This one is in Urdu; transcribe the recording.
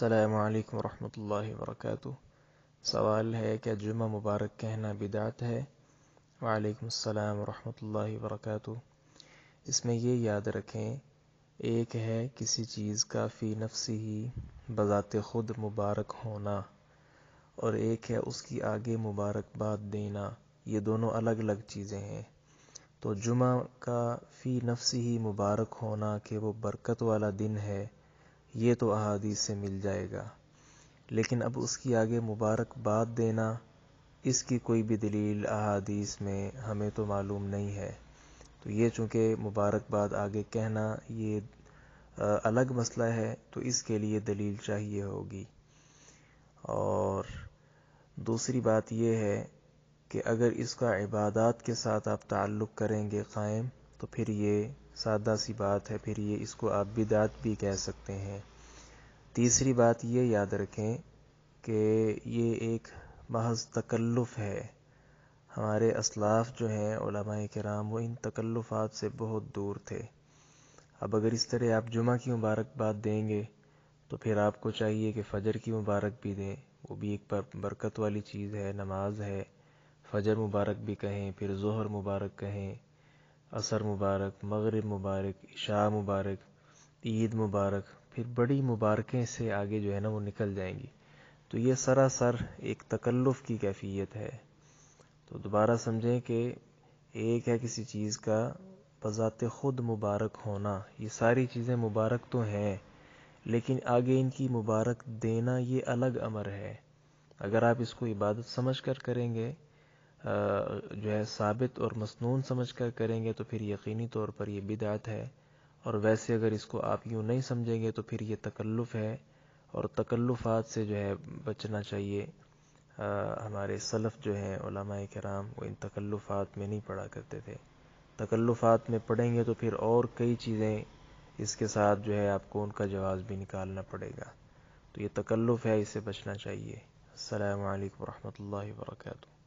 السلام علیکم ورحمۃ اللہ وبرکاتہ۔ سوال ہے کیا جمعہ مبارک کہنا بدعت ہے؟ وعلیکم السلام ورحمۃ اللہ وبرکاتہ۔ اس میں یہ یاد رکھیں، ایک ہے کسی چیز کا فی نفسی ہی بذات خود مبارک ہونا، اور ایک ہے اس کی آگے مبارکباد دینا۔ یہ دونوں الگ الگ چیزیں ہیں۔ تو جمعہ کا فی نفسی ہی مبارک ہونا کہ وہ برکت والا دن ہے، یہ تو احادیث سے مل جائے گا، لیکن اب اس کی آگے مبارکباد دینا، اس کی کوئی بھی دلیل احادیث میں ہمیں تو معلوم نہیں ہے۔ تو یہ چونکہ مبارکباد آگے کہنا یہ الگ مسئلہ ہے، تو اس کے لیے دلیل چاہیے ہوگی۔ اور دوسری بات یہ ہے کہ اگر اس کا عبادات کے ساتھ آپ تعلق کریں گے قائم، تو پھر یہ سادہ سی بات ہے، پھر یہ اس کو آپ بدعت بھی کہہ سکتے ہیں۔ تیسری بات یہ یاد رکھیں کہ یہ ایک محض تکلف ہے۔ ہمارے اسلاف جو ہیں علماء کرام، وہ ان تکلفات سے بہت دور تھے۔ اب اگر اس طرح آپ جمعہ کی مبارکباد دیں گے تو پھر آپ کو چاہیے کہ فجر کی مبارک بھی دیں، وہ بھی ایک برکت والی چیز ہے، نماز ہے۔ فجر مبارک بھی کہیں، پھر ظہر مبارک کہیں، عصر مبارک، مغرب مبارک، عشاء مبارک، عید مبارک، پھر بڑی مبارکیں سے آگے جو ہے نا وہ نکل جائیں گی۔ تو یہ سراسر ایک تکلف کی کیفیت ہے۔ تو دوبارہ سمجھیں کہ ایک ہے کسی چیز کا بذات خود مبارک ہونا، یہ ساری چیزیں مبارک تو ہیں، لیکن آگے ان کی مبارک دینا یہ الگ امر ہے۔ اگر آپ اس کو عبادت سمجھ کر کریں گے، جو ہے ثابت اور مسنون سمجھ کر کریں گے، تو پھر یقینی طور پر یہ بدعت ہے۔ اور ویسے اگر اس کو آپ یوں نہیں سمجھیں گے تو پھر یہ تکلف ہے، اور تکلفات سے جو ہے بچنا چاہیے۔ ہمارے سلف جو ہیں علماء کرام، وہ ان تکلفات میں نہیں پڑا کرتے تھے۔ تکلفات میں پڑھیں گے تو پھر اور کئی چیزیں اس کے ساتھ جو ہے آپ کو ان کا جواز بھی نکالنا پڑے گا۔ تو یہ تکلف ہے، اس سے بچنا چاہیے۔ السلام علیکم ورحمۃ اللہ وبرکاتہ۔